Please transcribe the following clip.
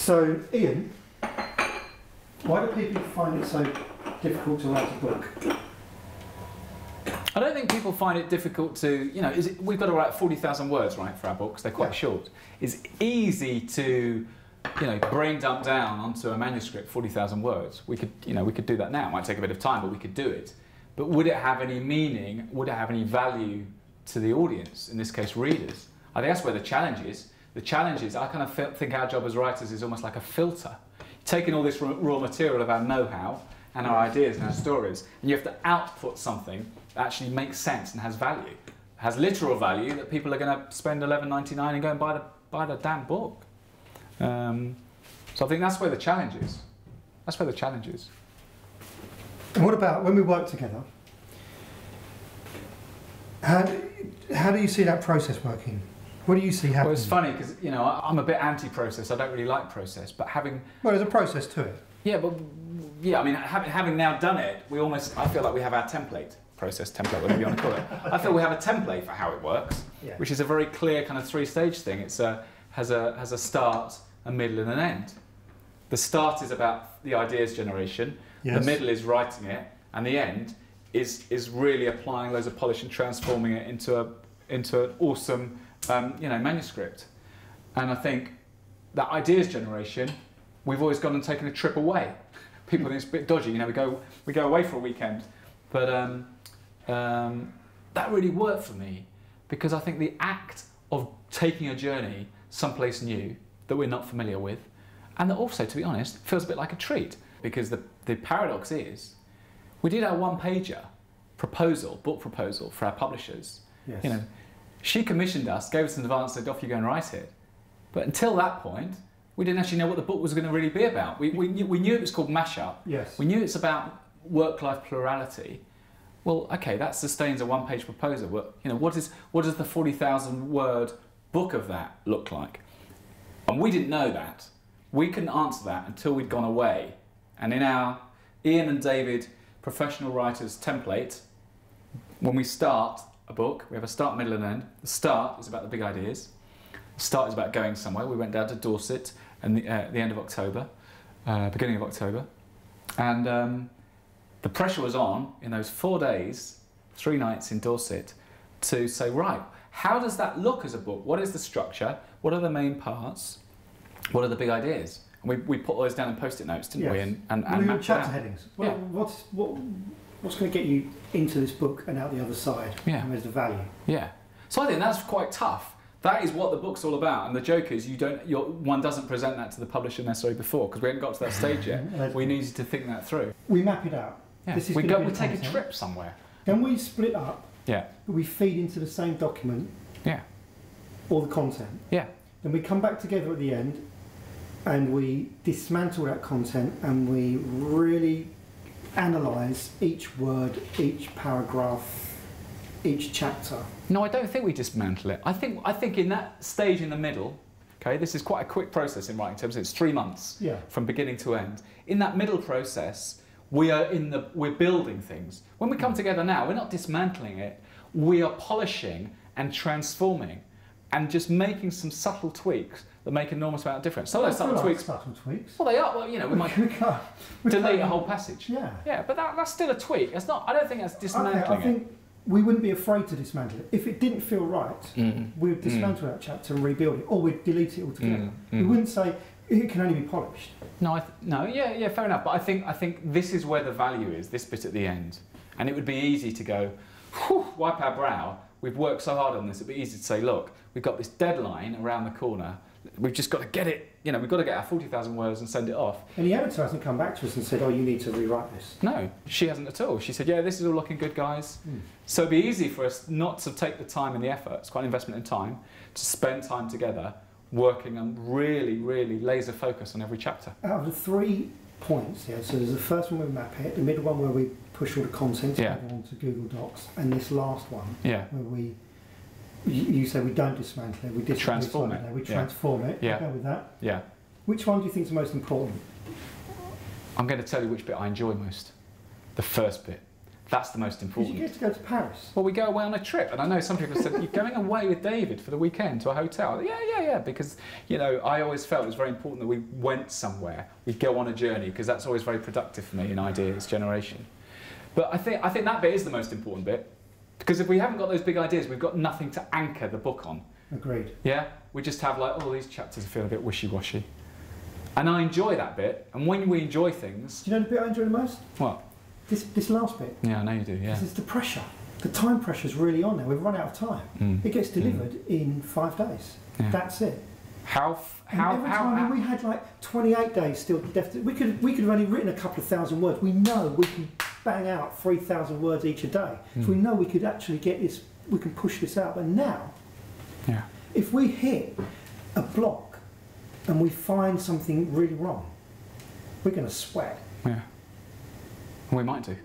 So, Ian, why do people find it so difficult to write a book? I don't think people find it difficult to, you know, we've got to write 40,000 words, right, for our books. They're quite short. It's easy to, you know, brain dump down onto a manuscript 40,000 words. We could, you know, we could do that now. It might take a bit of time, but we could do it. But would it have any meaning? Would it have any value to the audience, in this case, readers? I think that's where the challenge is. The challenge is, I kind of think our job as writers is almost like a filter. Taking all this raw material of our know-how and our ideas and our stories, and you have to output something that actually makes sense and has value, has literal value, that people are going to spend $11.99 and go and buy the damn book. So I think that's where the challenge is. That's where the challenge is. And what about when we work together? How do you see that process working? What do you see happening? Well, it's funny because, you know, I'm a bit anti-process. I don't really like process, but having... Well, there's a process to it. Yeah, but yeah, I mean, having now done it, I feel like we have our template, process template, whatever you want to call it. I feel we have a template for how it works, which is a very clear kind of three-stage thing. It's has a start, a middle, and an end. The start is about the ideas generation. Yes. The middle is writing it, and the end is really applying loads of polish and transforming it into an awesome you know, manuscript. And I think that ideas generation, we've always gone and taken a trip away. People think it's a bit dodgy, you know, we go away for a weekend. But that really worked for me, because I think the act of taking a journey someplace new that we're not familiar with, and that also, to be honest, feels a bit like a treat. Because the paradox is, we did our one-pager book proposal for our publishers. Yes. You know, she commissioned us, gave us an advance, said, off you go and write it. But until that point, we didn't actually know what the book was going to really be about. We knew it was called Mashup. Yes. We knew it's about work-life plurality. Well, okay, that sustains a one-page proposal. But, you know, what does the 40,000-word book of that look like? And we didn't know that. We couldn't answer that until we'd gone away. And in our Ian and David professional writers template, when we start a book, we have a start, middle, and end. The start is about the big ideas. The start is about going somewhere. We went down to Dorset at the end of October, beginning of October, and the pressure was on in those 4 days, 3 nights in Dorset, to say, right, how does that look as a book? What is the structure? What are the main parts? What are the big ideas? And we put all those down in post-it notes, didn't we? And mapped chapter headings. Well, what's going to get you into this book and out the other side? Yeah. And where's the value? Yeah. So I think that's quite tough. That is what the book's all about. And the joke is, one doesn't present that to the publisher necessarily before, because we hadn't got to that stage yet. We needed to think that through. We map it out. Yeah. We take a trip somewhere. Then we split up. Yeah. But we feed into the same document. Yeah. All the content. Yeah. Then we come back together at the end, and we dismantle that content, and we really analyse each word, each paragraph, each chapter. No, I don't think we dismantle it. I think in that stage in the middle, okay, this is quite a quick process in writing terms. It's 3 months from beginning to end. In that middle process, we're building things. When we come together now, we're not dismantling it. We are polishing and transforming, and just making some subtle tweaks that make an enormous amount of difference. Some of those subtle tweaks. Well, they are. Well, you know, we might delete a whole passage. Yeah. Yeah, but that's still a tweak. It's not. I don't think that's dismantling I think we wouldn't be afraid to dismantle it. If it didn't feel right, we would dismantle that chapter and rebuild it, or we'd delete it altogether. We wouldn't say it can only be polished. No, yeah, fair enough. But I think this is where the value is. This bit at the end, and it would be easy to go, whew, wipe our brow. We've worked so hard on this. It'd be easy to say, look, we've got this deadline around the corner. We've just got to get it, you know, we've got to get our 40,000 words and send it off. And the editor hasn't come back to us and said, oh, you need to rewrite this. No, she hasn't at all. She said, yeah, this is all looking good, guys. So it'd be easy for us not to take the time and the effort, it's quite an investment in time, to spend time together working and really, really laser focus on every chapter. Out of the 3 points, so there's the first one where we map it, the middle one where we push all the content onto Google Docs, and this last one where we... You say we don't dismantle it, we transform it. We transform it. Yeah. Go with that. Yeah. Which one do you think is the most important? I'm going to tell you which bit I enjoy most. The first bit. That's the most important. Did you get to go to Paris? Well, we go away on a trip, and I know some people said, you're going away with David for the weekend to a hotel. Yeah, because, you know, I always felt it was very important that we went somewhere. We go on a journey, because that's always very productive for me in ideas generation. But I think that bit is the most important bit, because if we haven't got those big ideas, we've got nothing to anchor the book on. Agreed. Yeah? We just have like, oh, these chapters feel a bit wishy-washy. And I enjoy that bit, and when we enjoy things... Do you know the bit I enjoy the most? What? This last bit. Yeah, I know you do, yeah. Because it's the pressure. The time pressure's really on there. We've run out of time. It gets delivered in 5 days. Yeah. That's it. Every time we had like 28 days still left, we could have only written a couple of thousand words. We know we can bang out 3,000 words each a day. So we know we could actually get this, we can push this out. But now, if we hit a block and we find something really wrong, we're going to sweat. Yeah. We might do.